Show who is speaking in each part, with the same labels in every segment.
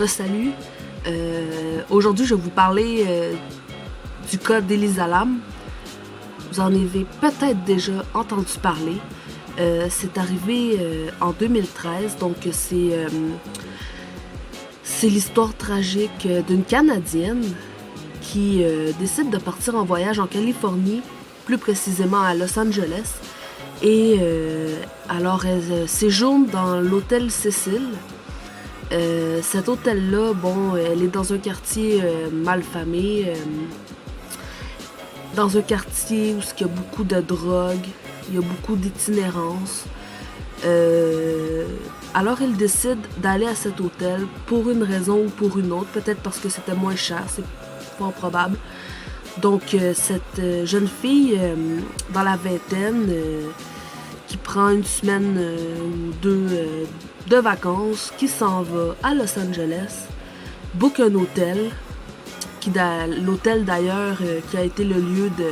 Speaker 1: Salut. Aujourd'hui, je vais vous parler du cas d'Elisa Lam. Vous en avez peut-être déjà entendu parler. C'est arrivé en 2013, donc c'est l'histoire tragique d'une Canadienne qui décide de partir en voyage en Californie, plus précisément à Los Angeles. Et alors, elle séjourne dans l'hôtel Cecil. Cet hôtel-là, elle est dans un quartier malfamé, dans un quartier où il y a beaucoup de drogue, il y a beaucoup d'itinérance. Alors, elle décide d'aller à cet hôtel pour une raison ou pour une autre, peut-être parce que c'était moins cher, c'est fort probable. Donc, cette jeune fille, dans la vingtaine, qui prend une semaine ou deux de vacances, qui s'en va à Los Angeles, book un hôtel, l'hôtel d'ailleurs qui a été le lieu de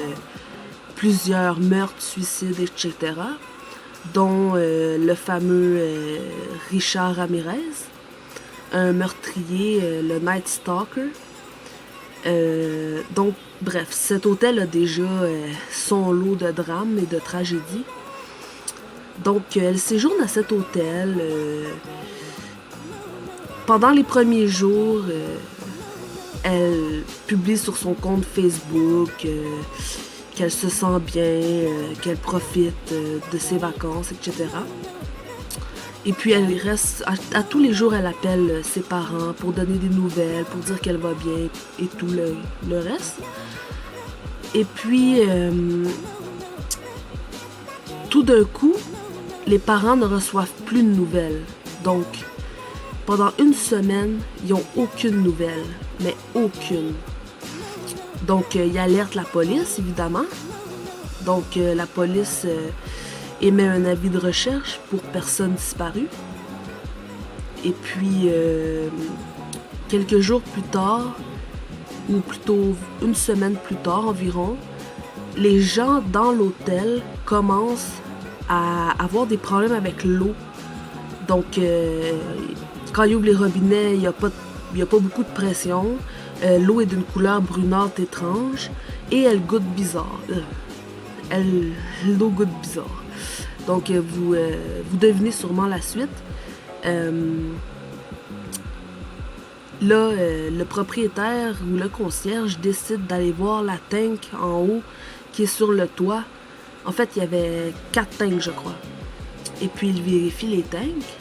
Speaker 1: plusieurs meurtres, suicides, etc., dont le fameux Richard Ramirez, un meurtrier, le Night Stalker. Donc, bref, cet hôtel a déjà son lot de drames et de tragédies. Donc, elle séjourne à cet hôtel. Pendant les premiers jours, elle publie sur son compte Facebook qu'elle se sent bien, qu'elle profite de ses vacances, etc. Et puis, elle reste, à tous les jours, elle appelle ses parents pour donner des nouvelles, pour dire qu'elle va bien et tout le reste. Et puis, tout d'un coup, les parents ne reçoivent plus de nouvelles. Donc, pendant une semaine, ils n'ont aucune nouvelle. Mais aucune. Donc, ils alertent la police, évidemment. Donc, la police émet un avis de recherche pour personne disparue. Et puis, quelques jours plus tard, ou plutôt une semaine plus tard environ, les gens dans l'hôtel commencent à avoir des problèmes avec l'eau. Donc, quand ils ouvrent les robinets, il n'y a pas beaucoup de pression. L'eau est d'une couleur brunâtre étrange et elle goûte bizarre. L'eau goûte bizarre. Donc, vous devinez sûrement la suite. Là, le propriétaire ou le concierge décide d'aller voir la tank en haut qui est sur le toit. En fait, il y avait 4 tanks, je crois. Et puis, il vérifie les tanks.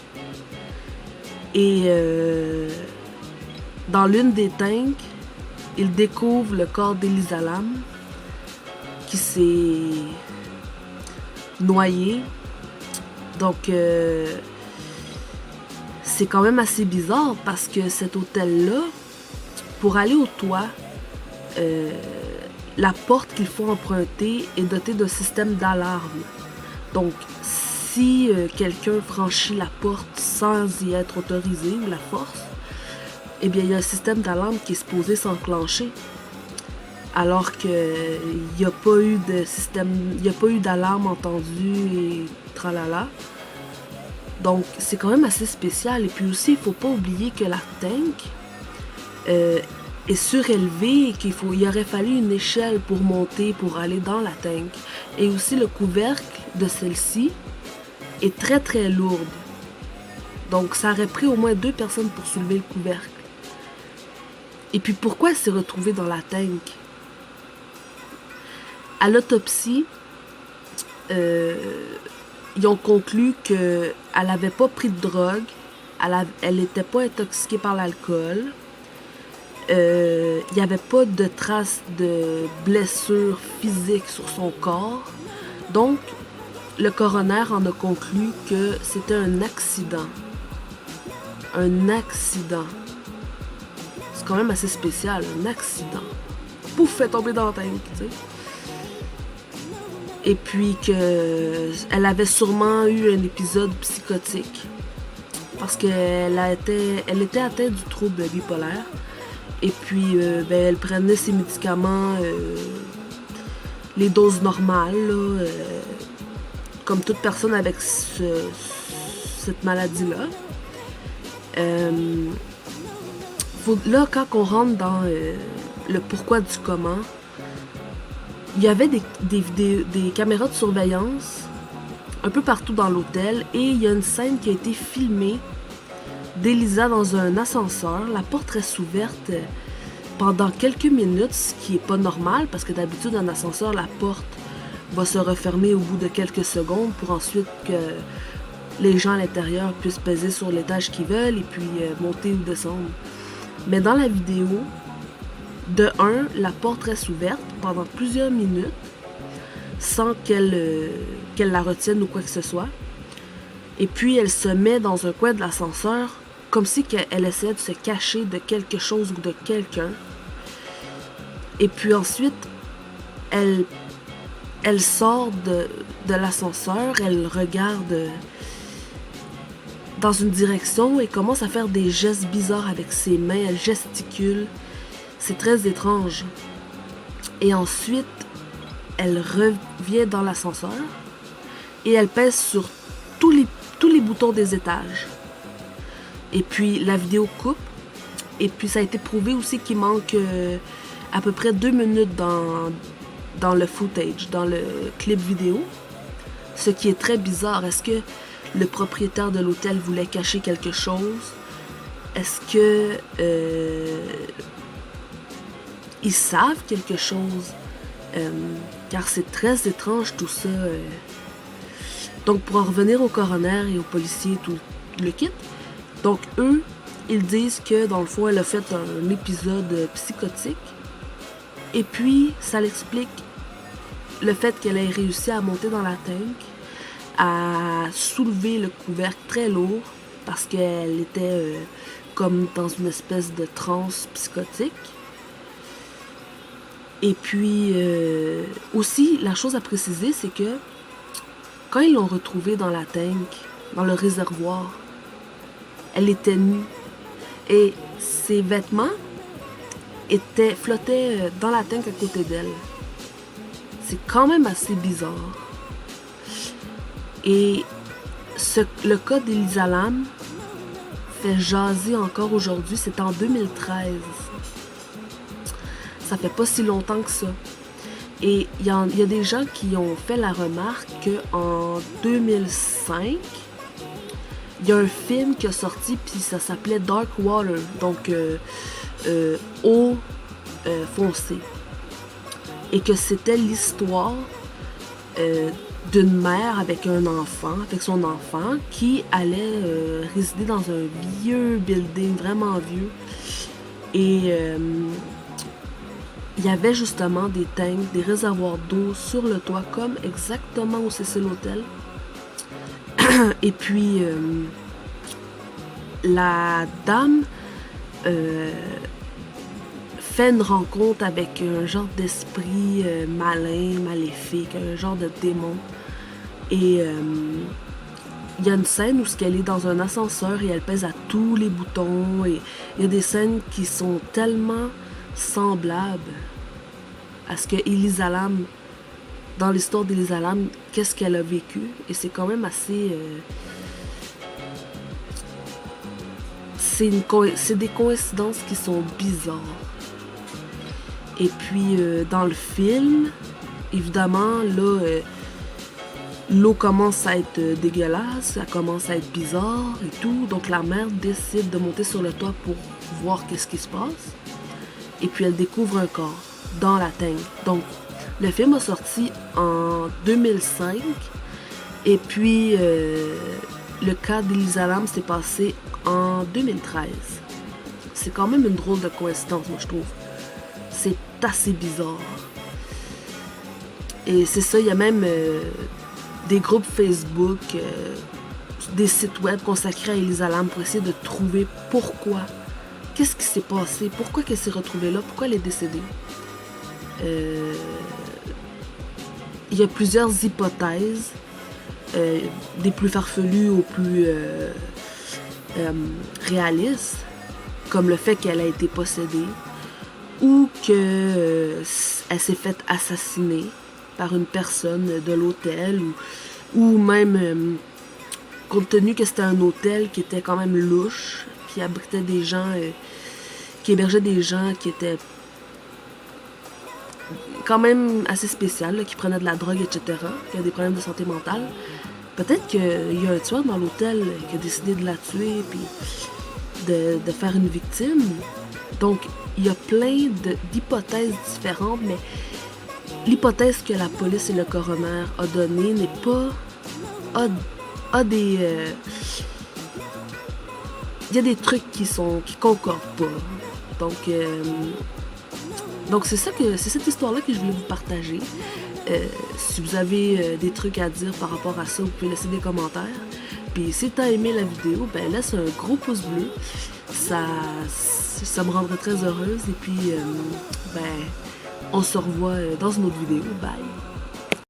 Speaker 1: Et dans l'une des tanks, il découvre le corps d'Elisa Lam qui s'est noyé. Donc, c'est quand même assez bizarre parce que cet hôtel-là, pour aller au toit, la porte qu'il faut emprunter est dotée d'un système d'alarme. Donc, si quelqu'un franchit la porte sans y être autorisé ou la force, eh bien, il y a un système d'alarme qui est supposé s'enclencher. Alors qu'il n'y a pas eu de système, il n'y a pas eu d'alarme entendue et tralala. Donc, c'est quand même assez spécial. Et puis aussi, il ne faut pas oublier que la tank est surélevée et il aurait fallu une échelle pour monter, pour aller dans la tank. Et aussi, le couvercle de celle-ci est très très lourde. Donc, ça aurait pris au moins 2 personnes pour soulever le couvercle. Et puis, pourquoi elle s'est retrouvée dans la tank? À l'autopsie, ils ont conclu qu'elle n'avait pas pris de drogue, elle n'était pas intoxiquée par l'alcool, il n'y avait pas de traces de blessures physiques sur son corps. Donc, le coroner en a conclu que c'était un accident. Un accident. C'est quand même assez spécial, un accident. Pouf, fait tomber dans la tank, tu sais. Et puis qu'elle avait sûrement eu un épisode psychotique. Parce qu'elle était atteinte du trouble bipolaire. Et puis, elle prenait ses médicaments, les doses normales, là, comme toute personne avec cette maladie-là. Là, quand on rentre dans le pourquoi du comment, il y avait des caméras de surveillance un peu partout dans l'hôtel et il y a une scène qui a été filmée d'Elisa dans un ascenseur. La porte reste ouverte pendant quelques minutes, ce qui est pas normal parce que d'habitude, un ascenseur, la porte va se refermer au bout de quelques secondes pour ensuite que les gens à l'intérieur puissent peser sur l'étage qu'ils veulent et puis monter ou descendre. Mais dans la vidéo, de un, la porte reste ouverte pendant plusieurs minutes sans qu'elle la retienne ou quoi que ce soit. Et puis elle se met dans un coin de l'ascenseur comme si elle essayait de se cacher de quelque chose ou de quelqu'un. Et puis ensuite, elle sort de l'ascenseur, elle regarde dans une direction et commence à faire des gestes bizarres avec ses mains, elle gesticule. C'est très étrange. Et ensuite, elle revient dans l'ascenseur et elle pèse sur tous les boutons des étages. Et puis la vidéo coupe. Et puis ça a été prouvé aussi qu'il manque à peu près 2 minutes dans le footage, dans le clip vidéo. Ce qui est très bizarre. Est-ce que le propriétaire de l'hôtel voulait cacher quelque chose? Est-ce que ils savent quelque chose? Car c'est très étrange tout ça. Donc pour en revenir au coroner et aux policiers, tout le kit, donc eux, ils disent que dans le fond, elle a fait un épisode psychotique. Et puis, ça l'explique le fait qu'elle ait réussi à monter dans la tank, à soulever le couvercle très lourd, parce qu'elle était comme dans une espèce de transe psychotique. Et puis, aussi, la chose à préciser, c'est que quand ils l'ont retrouvée dans la tank, dans le réservoir, elle était nue. Et ses vêtements flottaient dans la tank à côté d'elle. C'est quand même assez bizarre. Et le cas d'Elisa Lam fait jaser encore aujourd'hui. C'est en 2013. Ça fait pas si longtemps que ça. Et il y a des gens qui ont fait la remarque qu'en 2005, il y a un film qui a sorti, puis ça s'appelait Dark Water, donc eau foncée. Et que c'était l'histoire d'une mère avec son enfant, qui allait résider dans un vieux building, vraiment vieux. Et il y avait justement des tanks, des réservoirs d'eau sur le toit, comme exactement où c'est l'hôtel. Et puis, la dame fait une rencontre avec un genre d'esprit malin, maléfique, un genre de démon. Et il y a une scène où elle est dans un ascenseur et elle pèse à tous les boutons. Et il y a des scènes qui sont tellement semblables à ce que Elisa Lam, dans l'histoire d'Elisa Lam, qu'est-ce qu'elle a vécu. Et c'est quand même assez... c'est des coïncidences qui sont bizarres. Et puis, dans le film, évidemment, là, l'eau commence à être dégueulasse, ça commence à être bizarre et tout. Donc, la mère décide de monter sur le toit pour voir qu'est-ce qui se passe. Et puis, elle découvre un corps dans la tank. Donc, le film a sorti en 2005. Et puis, le cas d'Elisa Lam s'est passé en 2013. C'est quand même une drôle de coïncidence, moi, je trouve. C'est assez bizarre. Et c'est ça, il y a même des groupes Facebook, des sites web consacrés à Elisa Lam pour essayer de trouver pourquoi. Qu'est-ce qui s'est passé? Pourquoi elle s'est retrouvée là? Pourquoi elle est décédée? Il y a plusieurs hypothèses, des plus farfelues aux plus réalistes, comme le fait qu'elle a été possédée, ou qu'elle s'est faite assassiner par une personne de l'hôtel, ou même, compte tenu que c'était un hôtel qui était quand même louche, qui abritait des gens qui hébergeait des gens qui étaient quand même assez spéciales, là, qui prenaient de la drogue, etc., qui avaient des problèmes de santé mentale. Peut-être qu'il y a un tueur dans l'hôtel qui a décidé de la tuer, puis de faire une victime. Donc, il y a plein d'hypothèses différentes, mais l'hypothèse que la police et le coroner a donnée n'est pas... a des... il y a des trucs qui concordent pas. Donc c'est cette histoire-là que je voulais vous partager. Si vous avez des trucs à dire par rapport à ça, vous pouvez laisser des commentaires. Puis si tu as aimé la vidéo, ben laisse un gros pouce bleu. Ça me rendrait très heureuse. Et puis, ben, on se revoit dans une autre vidéo. Bye!